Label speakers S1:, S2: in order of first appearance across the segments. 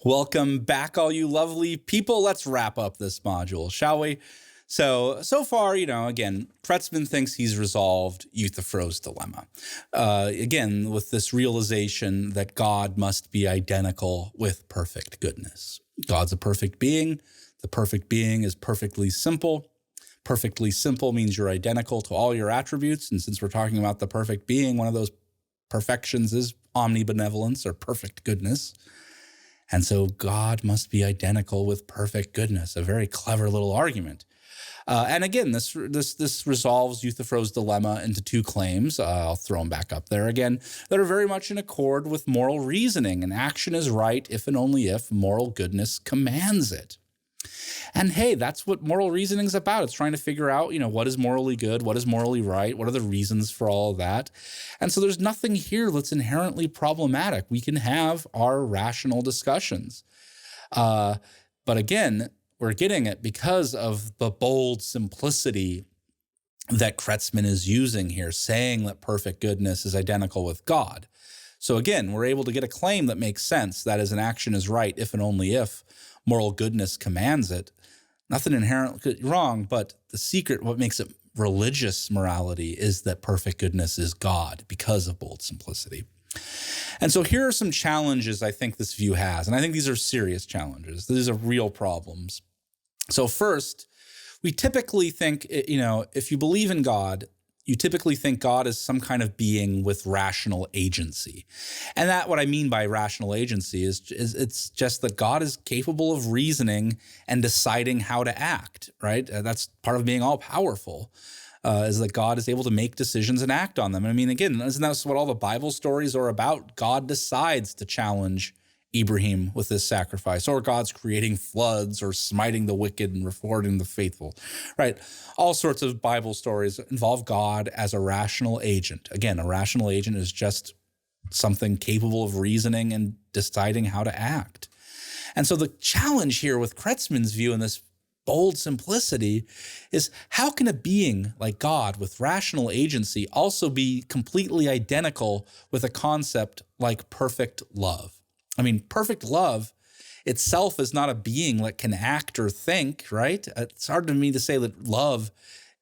S1: Welcome back, all you lovely people. Let's wrap up this module, shall we? So far, again, Kretzmann thinks he's resolved Euthyphro's dilemma. Again, with this realization that God must be identical with perfect goodness. God's a perfect being. The perfect being is perfectly simple. Perfectly simple means you're identical to all your attributes. And since we're talking about the perfect being, one of those perfections is omnibenevolence or perfect goodness. And so God must be identical with perfect goodness, a very clever little argument. And again, this resolves Euthyphro's dilemma into two claims. I'll throw them back up there again, that are very much in accord with moral reasoning. An action is right if and only if moral goodness commands it. And hey, that's what moral reasoning is about. It's trying to figure out, what is morally good, what is morally right, what are the reasons for all of that. And so there's nothing here that's inherently problematic. We can have our rational discussions. But again, we're getting it because of the bold simplicity that Kretzmann is using here, saying that perfect goodness is identical with God. So again, we're able to get a claim that makes sense. That is, an action is right if and only if moral goodness commands it. Nothing inherently wrong, but the secret, what makes it religious morality, is that perfect goodness is God because of bold simplicity. And so here are some challenges I think this view has, and I think these are serious challenges. These are real problems. So first, we typically think, if you believe in God, you typically think God is some kind of being with rational agency. And that, what I mean by rational agency is it's just that God is capable of reasoning and deciding how to act, right? That's part of being all powerful, is that God is able to make decisions and act on them. I mean, again, isn't that what all the Bible stories are about? God decides to challenge Ibrahim with this sacrifice, or God's creating floods, or smiting the wicked and rewarding the faithful, right? All sorts of Bible stories involve God as a rational agent. Again, a rational agent is just something capable of reasoning and deciding how to act. And so the challenge here with Kretzmann's view in this bold simplicity is, how can a being like God with rational agency also be completely identical with a concept like perfect love? I mean, perfect love itself is not a being that can act or think, right? It's hard to me to say that love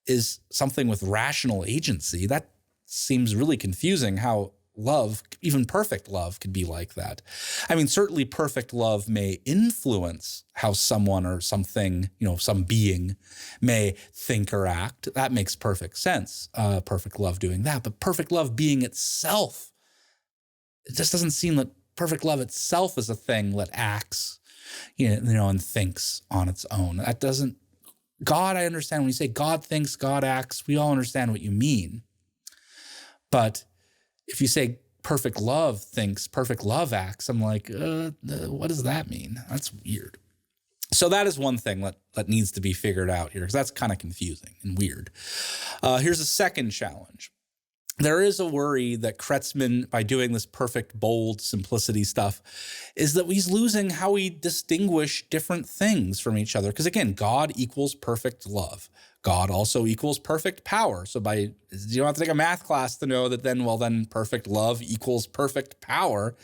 S1: is something with rational agency. That seems really confusing, how love, even perfect love, could be like that. I mean, certainly perfect love may influence how someone or something, some being may think or act. That makes perfect sense, perfect love doing that. But perfect love being itself, it just doesn't seem that perfect love itself is a thing that acts, and thinks on its own. That doesn't, God, I understand when you say God thinks, God acts, we all understand what you mean. But if you say perfect love thinks, perfect love acts, I'm like, what does that mean? That's weird. So that is one thing that needs to be figured out here, because that's kind of confusing and weird. Here's a second challenge. There is a worry that Kretzmann, by doing this perfect, bold simplicity stuff, is that he's losing how we distinguish different things from each other. Because again, God equals perfect love. God also equals perfect power. So you don't have to take a math class to know that then perfect love equals perfect power.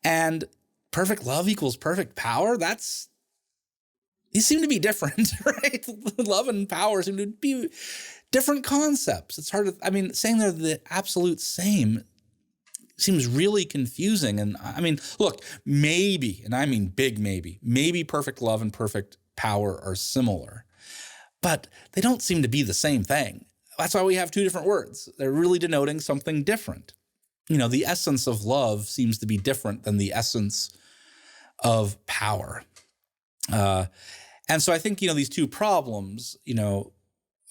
S1: And perfect love equals perfect power? These seem to be different, right? Love and power seem to be different concepts. It's hard to, saying they're the absolute same seems really confusing. And look, maybe, and I mean big maybe perfect love and perfect power are similar, but they don't seem to be the same thing. That's why we have two different words. They're really denoting something different. The essence of love seems to be different than the essence of power. And so I think, these two problems,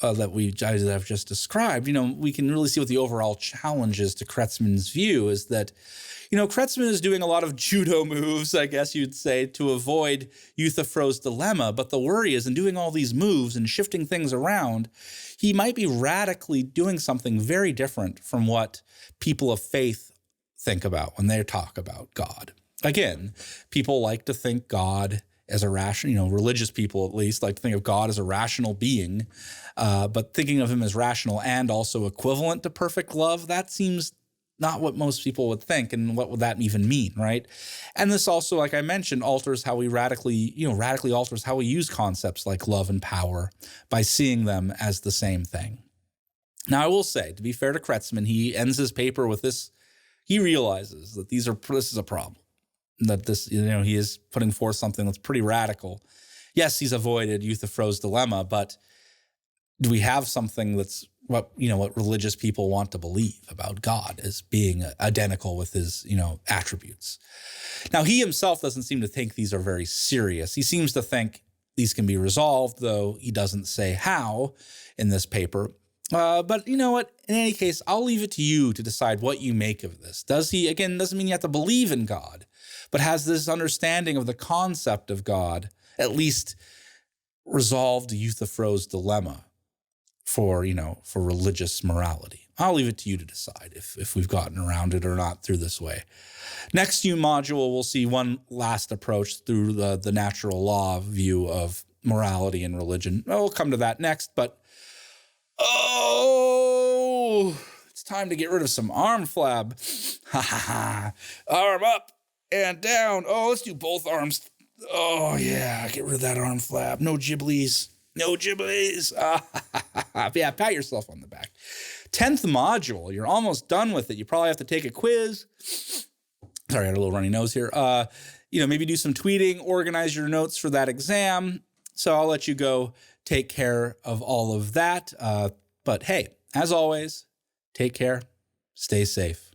S1: that I've just described, we can really see what the overall challenge is to Kretzmann's view is that, Kretzmann is doing a lot of judo moves, I guess you'd say, to avoid Euthyphro's dilemma. But the worry is, in doing all these moves and shifting things around, he might be radically doing something very different from what people of faith think about when they talk about God. Again, people like to think God as a rational, religious people at least like to think of God as a rational being, but thinking of him as rational and also equivalent to perfect love, that seems not what most people would think. And what would that even mean, right? And this also, like I mentioned, alters how we radically alters how we use concepts like love and power by seeing them as the same thing. Now, I will say, to be fair to Kretzmann, he ends his paper with this. He realizes that this is a problem, that this, he is putting forth something that's pretty radical. Yes, he's avoided Euthyphro's dilemma, but do we have something that's what religious people want to believe about God as being identical with his, attributes? Now, he himself doesn't seem to think these are very serious. He seems to think these can be resolved, though he doesn't say how in this paper. But you know what? In any case, I'll leave it to you to decide what you make of this. Doesn't mean you have to believe in God, but has this understanding of the concept of God at least resolved Euthyphro's dilemma for religious morality? I'll leave it to you to decide if we've gotten around it or not through this way. Next module, we'll see one last approach through the natural law view of morality and religion. We'll come to that next, but it's time to get rid of some arm flab. Ha ha ha. Arm up and down. Oh, let's do both arms. Oh, yeah. Get rid of that arm flab. No giblies. No giblies. Yeah, pat yourself on the back. 10th module. You're almost done with it. You probably have to take a quiz. Sorry, I had a little runny nose here. Maybe do some tweeting, organize your notes for that exam. So I'll let you go take care of all of that. But hey, as always, take care, stay safe.